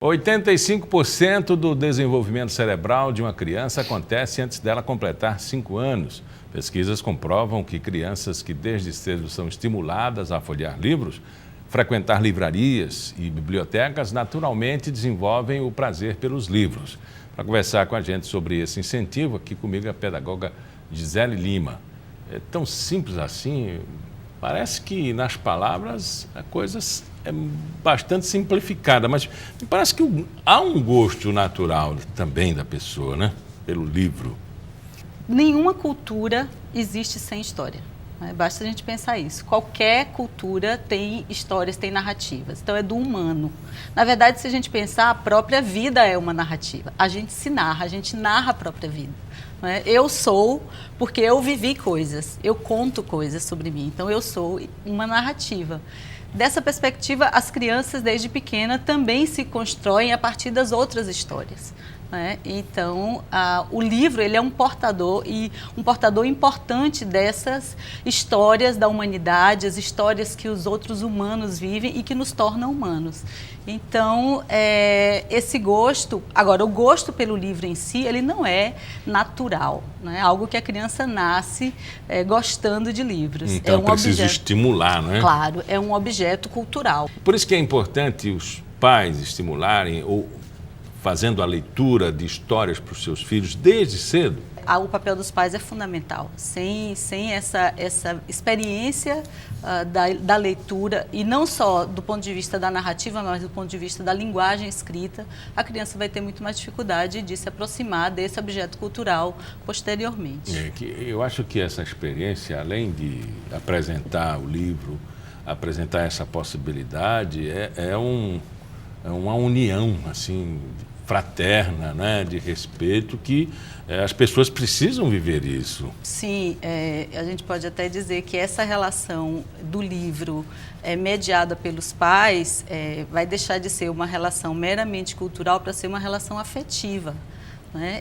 ,85% do desenvolvimento cerebral de uma criança acontece antes dela completar 5 anos. Pesquisas comprovam que crianças que desde cedo são estimuladas a folhear livros, frequentar livrarias e bibliotecas, naturalmente desenvolvem o prazer pelos livros. Para conversar com a gente sobre esse incentivo, aqui comigo é a pedagoga Gisele Lima. É tão simples assim, parece que nas palavras a coisa é bastante simplificada, mas me parece que há um gosto natural também da pessoa, né? Pelo livro. Nenhuma cultura existe sem história. Basta a gente pensar isso. Qualquer cultura tem histórias, tem narrativas. Então é do humano. Na verdade, se a gente pensar, a própria vida é uma narrativa. A gente se narra, a gente narra a própria vida. Eu sou porque eu vivi coisas, eu conto coisas sobre mim. Então eu sou uma narrativa. Dessa perspectiva, as crianças desde pequena também se constroem a partir das outras histórias. Então, o livro ele é um portador e um portador importante dessas histórias da humanidade, as histórias que os outros humanos vivem e que nos tornam humanos. Então, esse gosto, agora o gosto pelo livro em si, ele não é natural, né? Algo que a criança nasce gostando de livros. Então precisa estimular, não é? Claro, é um objeto cultural. Por isso que é importante os pais estimularem ou fazendo a leitura de histórias para os seus filhos desde cedo? O papel dos pais é fundamental. Sem essa experiência da leitura, e não só do ponto de vista da narrativa, mas do ponto de vista da linguagem escrita, a criança vai ter muito mais dificuldade de se aproximar desse objeto cultural posteriormente. Eu acho que essa experiência, além de apresentar o livro, apresentar essa possibilidade, é uma união, assim, fraterna, né, de respeito, que as pessoas precisam viver isso. Sim, a gente pode até dizer que essa relação do livro mediada pelos pais vai deixar de ser uma relação meramente cultural para ser uma relação afetiva.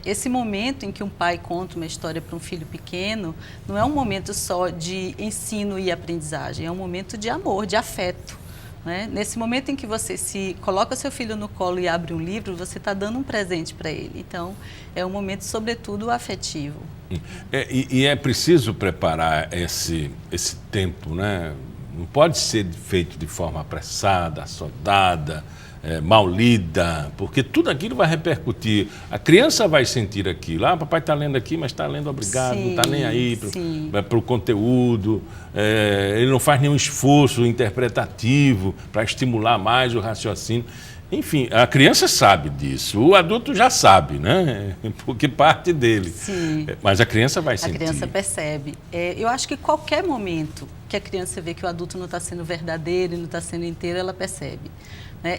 Esse momento em que um pai conta uma história para um filho pequeno não é um momento só de ensino e aprendizagem, é um momento de amor, de afeto. Nesse momento em que você se coloca seu filho no colo e abre um livro, você está dando um presente para ele. Então, é um momento, sobretudo, afetivo. E é preciso preparar esse tempo, né? Não pode ser feito de forma apressada, assodada, mal lida, porque tudo aquilo vai repercutir. A criança vai sentir aquilo. Papai está lendo aqui, mas está lendo obrigado, não está nem aí para o conteúdo. Ele não faz nenhum esforço interpretativo para estimular mais o raciocínio. Enfim, a criança sabe disso, o adulto já sabe, né? Porque parte dele. Sim. Mas a criança vai sentir. A criança percebe. Eu acho que qualquer momento que a criança vê que o adulto não está sendo verdadeiro, não está sendo inteiro, ela percebe.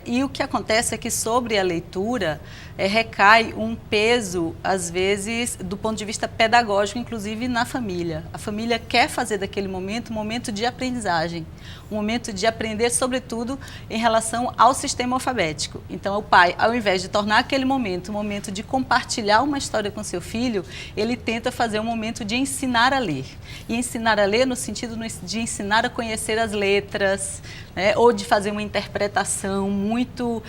E o que acontece é que sobre a leitura recai um peso, às vezes, do ponto de vista pedagógico, inclusive na família. A família quer fazer daquele momento um momento de aprendizagem, um momento de aprender, sobretudo, em relação ao sistema alfabético. Então, o pai, ao invés de tornar aquele momento um momento de compartilhar uma história com seu filho, ele tenta fazer um momento de ensinar a ler. E ensinar a ler no sentido de ensinar a conhecer as letras, ou de fazer uma interpretação muito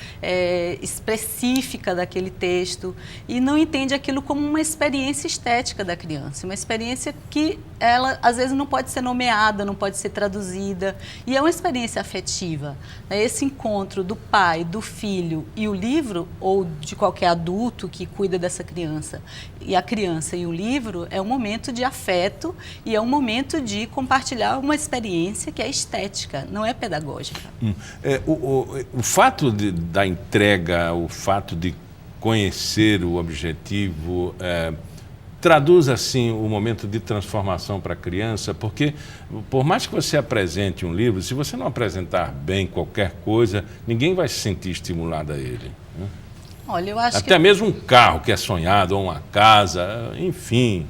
específica daquele texto, e não entende aquilo como uma experiência estética da criança, uma experiência que ela, às vezes, não pode ser nomeada, não pode ser traduzida, e é uma experiência afetiva. Esse encontro do pai, do filho e o livro, ou de qualquer adulto que cuida dessa criança, e a criança e o livro, é um momento de afeto e é um momento de compartilhar uma experiência que é estética, não é pedagógica. O fato da entrega, o fato de conhecer o objetivo, traduz assim o momento de transformação para a criança, porque por mais que você apresente um livro, se você não apresentar bem qualquer coisa, ninguém vai se sentir estimulado a ele. Olha, eu acho Até mesmo um carro que é sonhado, ou uma casa, enfim.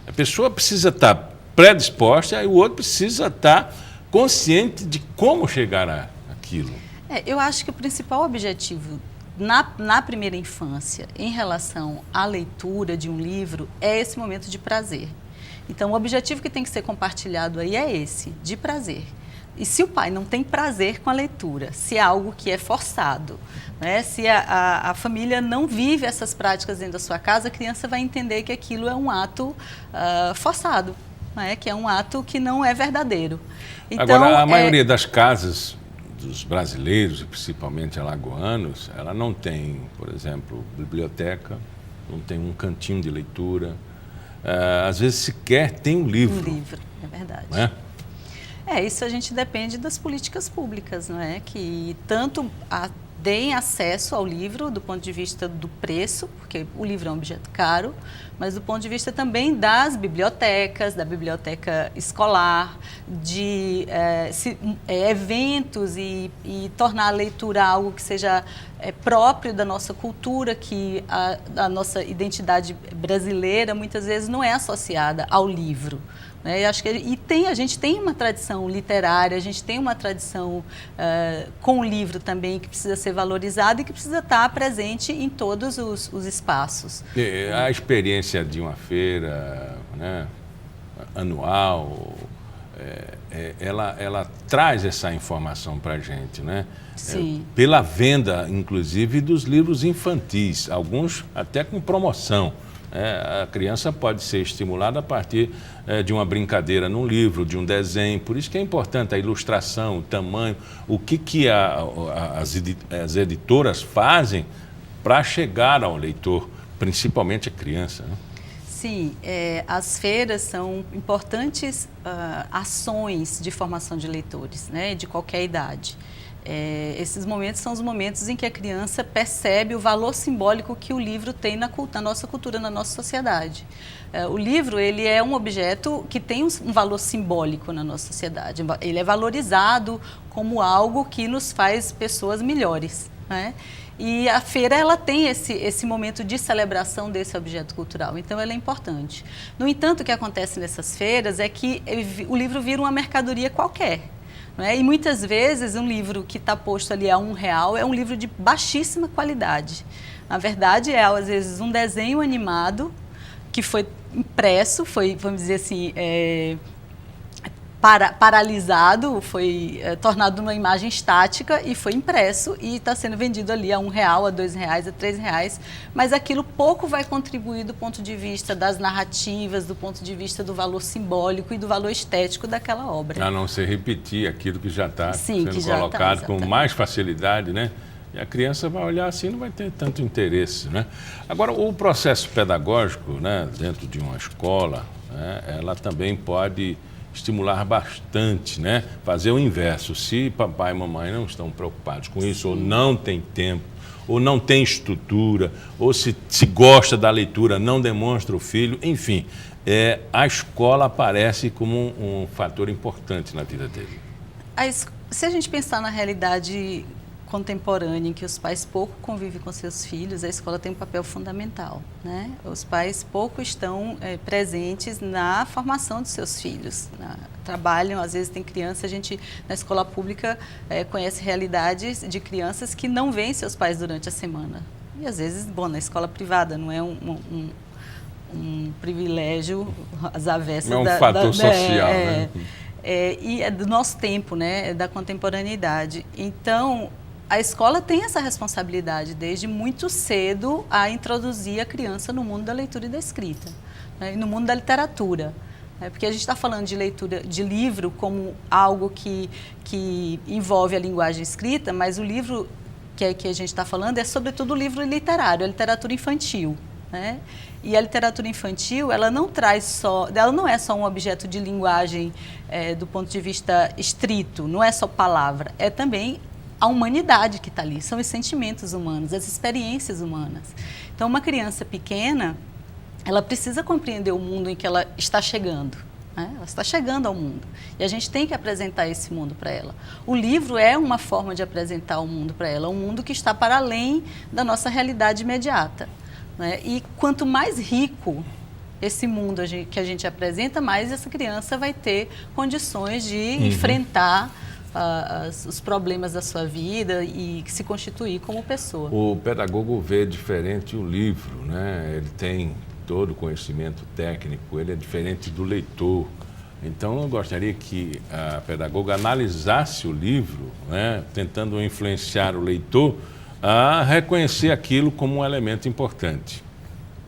A pessoa precisa estar predisposta e o outro precisa estar consciente de como chegar àquilo. Eu acho que o principal objetivo na primeira infância, em relação à leitura de um livro, é esse momento de prazer. Então, o objetivo que tem que ser compartilhado aí é esse, de prazer. E se o pai não tem prazer com a leitura, se é algo que é forçado, né? Se a família não vive essas práticas dentro da sua casa, a criança vai entender que aquilo é um ato forçado, né? Que é um ato que não é verdadeiro. Então, agora, a maioria das casas dos brasileiros, e principalmente alagoanos, ela não tem, por exemplo, biblioteca, não tem um cantinho de leitura, às vezes sequer tem um livro. Um livro, é verdade. Né? Isso a gente depende das políticas públicas, não é? Que tanto deem acesso ao livro do ponto de vista do preço, porque o livro é um objeto caro, mas do ponto de vista também das bibliotecas, da biblioteca escolar, de eventos e tornar a leitura algo que seja próprio da nossa cultura, que a nossa identidade brasileira muitas vezes não é associada ao livro. Eu acho que a gente tem uma tradição literária, a gente tem uma tradição com o livro também que precisa ser valorizada e que precisa estar presente em todos os espaços. A experiência de uma feira, né, anual, ela traz essa informação para a gente, né? Sim. Pela venda, inclusive, dos livros infantis, alguns até com promoção. A criança pode ser estimulada a partir de uma brincadeira num livro, de um desenho. Por isso que é importante a ilustração, o tamanho, o que as editoras fazem para chegar ao leitor, principalmente a criança, né? Sim, as feiras são importantes ações de formação de leitores, né, de qualquer idade. Esses momentos são os momentos em que a criança percebe o valor simbólico que o livro tem na nossa cultura, na nossa sociedade. O livro, ele é um objeto que tem um valor simbólico na nossa sociedade. Ele é valorizado como algo que nos faz pessoas melhores, né? E a feira, ela tem esse momento de celebração desse objeto cultural, então ela é importante. No entanto, o que acontece nessas feiras é que o livro vira uma mercadoria qualquer. E muitas vezes um livro que está posto ali a R$1 é um livro de baixíssima qualidade. Na verdade, às vezes um desenho animado que foi impresso, vamos dizer assim, paralisado, foi tornado numa imagem estática e foi impresso e está sendo vendido ali a R$1, a R$2, a R$3, mas aquilo pouco vai contribuir do ponto de vista das narrativas, do ponto de vista do valor simbólico e do valor estético daquela obra. A não ser repetir aquilo que já está sendo que já colocado com mais facilidade, né? E a criança vai olhar assim, não vai ter tanto interesse, né? Agora, o processo pedagógico, né, dentro de uma escola, né, ela também pode estimular bastante, né? Fazer o inverso. Se papai e mamãe não estão preocupados com isso, ou não tem tempo, ou não tem estrutura, ou se gosta da leitura, não demonstra o filho, enfim, a escola aparece como um fator importante na vida dele. Se a gente pensar na realidade contemporânea, em que os pais pouco convivem com seus filhos, a escola tem um papel fundamental, né? Os pais pouco estão presentes na formação dos seus filhos, trabalham, às vezes tem criança, a gente na escola pública conhece realidades de crianças que não veem seus pais durante a semana. E às vezes, na escola privada não é um privilégio às avessas. Não é um fator social, né? E é do nosso tempo, né? Da contemporaneidade. Então, a escola tem essa responsabilidade desde muito cedo a introduzir a criança no mundo da leitura e da escrita, né? E no mundo da literatura. Porque a gente está falando de leitura de livro como algo que envolve a linguagem escrita, mas o livro que a gente está falando é sobretudo o livro literário, a literatura infantil, né? E a literatura infantil, ela não é só um objeto de linguagem do ponto de vista estrito, não é só palavra, é também a humanidade que está ali, são os sentimentos humanos, as experiências humanas. Então, uma criança pequena, ela precisa compreender o mundo em que ela está chegando, né? Ela está chegando ao mundo e a gente tem que apresentar esse mundo para ela. O livro é uma forma de apresentar o mundo para ela, um mundo que está para além da nossa realidade imediata, né? E quanto mais rico esse mundo que a gente apresenta, mais essa criança vai ter condições de enfrentar os problemas da sua vida e se constituir como pessoa. O pedagogo vê diferente o livro, né? Ele tem todo o conhecimento técnico, ele é diferente do leitor. Então, eu gostaria que a pedagoga analisasse o livro, né, tentando influenciar o leitor a reconhecer aquilo como um elemento importante.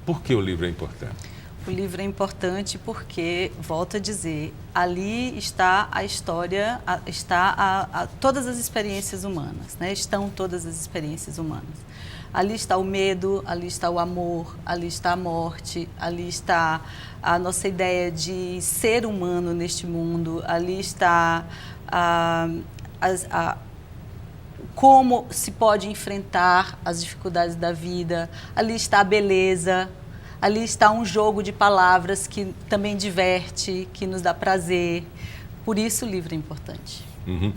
Por que o livro é importante? O livro é importante porque, volto a dizer, ali está a história, todas as experiências humanas, né? Estão todas as experiências humanas. Ali está o medo, ali está o amor, ali está a morte, ali está a nossa ideia de ser humano neste mundo, ali está como se pode enfrentar as dificuldades da vida, ali está a beleza, ali está um jogo de palavras que também diverte, que nos dá prazer. Por isso o livro é importante. Uhum.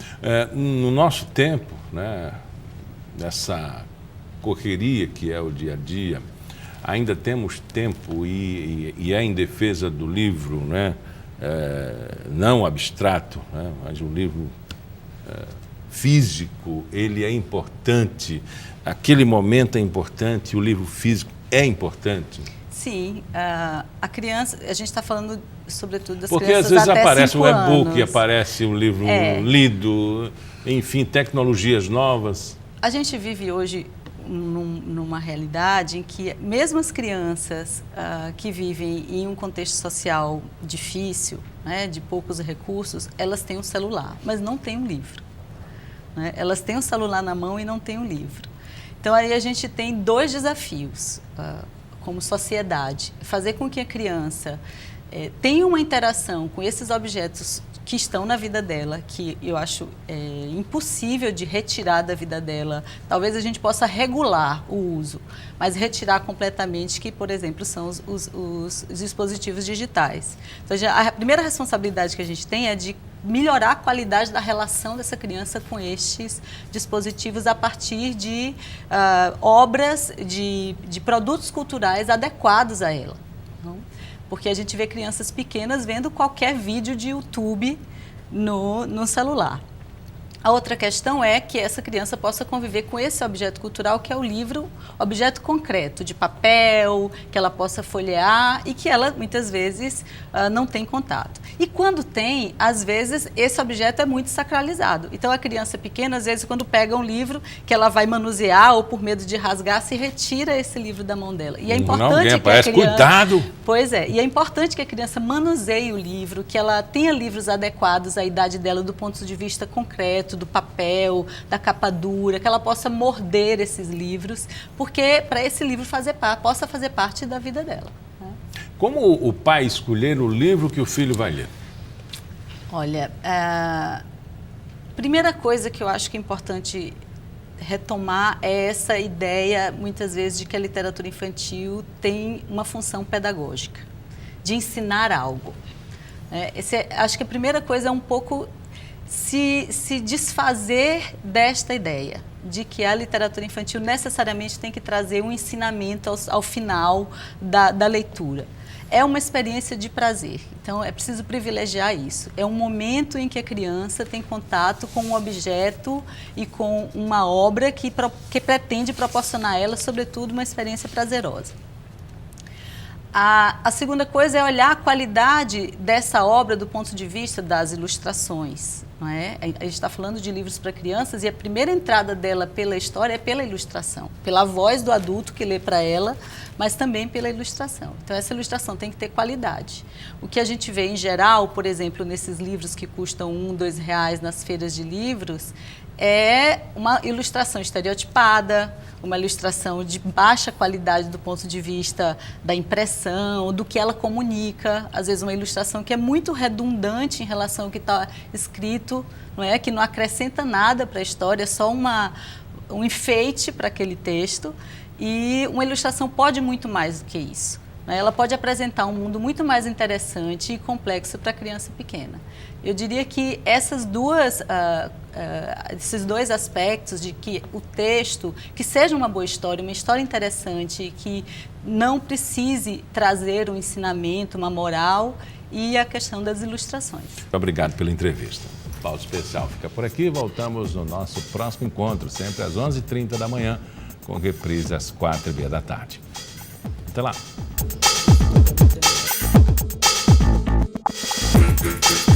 No nosso tempo, né, nessa correria que é o dia a dia, ainda temos tempo e é em defesa do livro, né, não abstrato, né, mas um livro físico, ele é importante, aquele momento é importante, o livro físico é importante. Sim, a criança, a gente está falando sobretudo das porque crianças às vezes até aparece um 5 e-book, anos. aparece um livro lido, enfim, tecnologias novas. A gente vive hoje numa realidade em que mesmo as crianças que vivem em um contexto social difícil, né, de poucos recursos, elas têm um celular, mas não têm um livro. Né? Elas têm um celular na mão e não têm um livro. Então aí a gente tem 2 desafios como sociedade: fazer com que a criança tenha uma interação com esses objetos que estão na vida dela, que eu acho impossível de retirar da vida dela. Talvez a gente possa regular o uso, mas retirar completamente, que, por exemplo, são os dispositivos digitais. Então, a primeira responsabilidade que a gente tem é de melhorar a qualidade da relação dessa criança com estes dispositivos a partir de obras, de produtos culturais adequados a ela. Não? Porque a gente vê crianças pequenas vendo qualquer vídeo de YouTube no celular. A outra questão é que essa criança possa conviver com esse objeto cultural, que é o livro, objeto concreto, de papel, que ela possa folhear e que ela, muitas vezes, não tem contato. E quando tem, às vezes, esse objeto é muito sacralizado. Então, a criança pequena, às vezes, quando pega um livro que ela vai manusear ou por medo de rasgar, se retira esse livro da mão dela. E é importante que a criança... Cuidado! Pois é, e é importante que a criança manuseie o livro, que ela tenha livros adequados à idade dela do ponto de vista concreto, do papel, da capa dura, que ela possa morder esses livros, porque para esse livro possa fazer parte da vida dela. Né? Como o pai escolher o livro que o filho vai ler? Olha, a primeira coisa que eu acho que é importante retomar é essa ideia, muitas vezes, de que a literatura infantil tem uma função pedagógica, de ensinar algo. Acho que a primeira coisa é um pouco se desfazer desta ideia de que a literatura infantil necessariamente tem que trazer um ensinamento ao final da leitura. É uma experiência de prazer, então é preciso privilegiar isso. É um momento em que a criança tem contato com um objeto e com uma obra que pretende proporcionar a ela, sobretudo, uma experiência prazerosa. A segunda coisa é olhar a qualidade dessa obra do ponto de vista das ilustrações. Não é? A gente está falando de livros para crianças e a primeira entrada dela pela história é pela ilustração, pela voz do adulto que lê para ela, mas também pela ilustração. Então, essa ilustração tem que ter qualidade. O que a gente vê em geral, por exemplo, nesses livros que custam R$1, R$2 nas feiras de livros, é uma ilustração estereotipada, uma ilustração de baixa qualidade do ponto de vista da impressão, do que ela comunica. Às vezes uma ilustração que é muito redundante em relação ao que está escrito, não é? Que não acrescenta nada para a história, é só um enfeite para aquele texto. E uma ilustração pode muito mais do que isso. Ela pode apresentar um mundo muito mais interessante e complexo para a criança pequena. Eu diria que esses dois aspectos, de que o texto, que seja uma boa história, uma história interessante, que não precise trazer um ensinamento, uma moral, e a questão das ilustrações. Obrigado pela entrevista. Pauta Especial fica por aqui. Voltamos no nosso próximo encontro, sempre às 11h30 da manhã, com reprise às 4h30 da tarde. Até lá! Música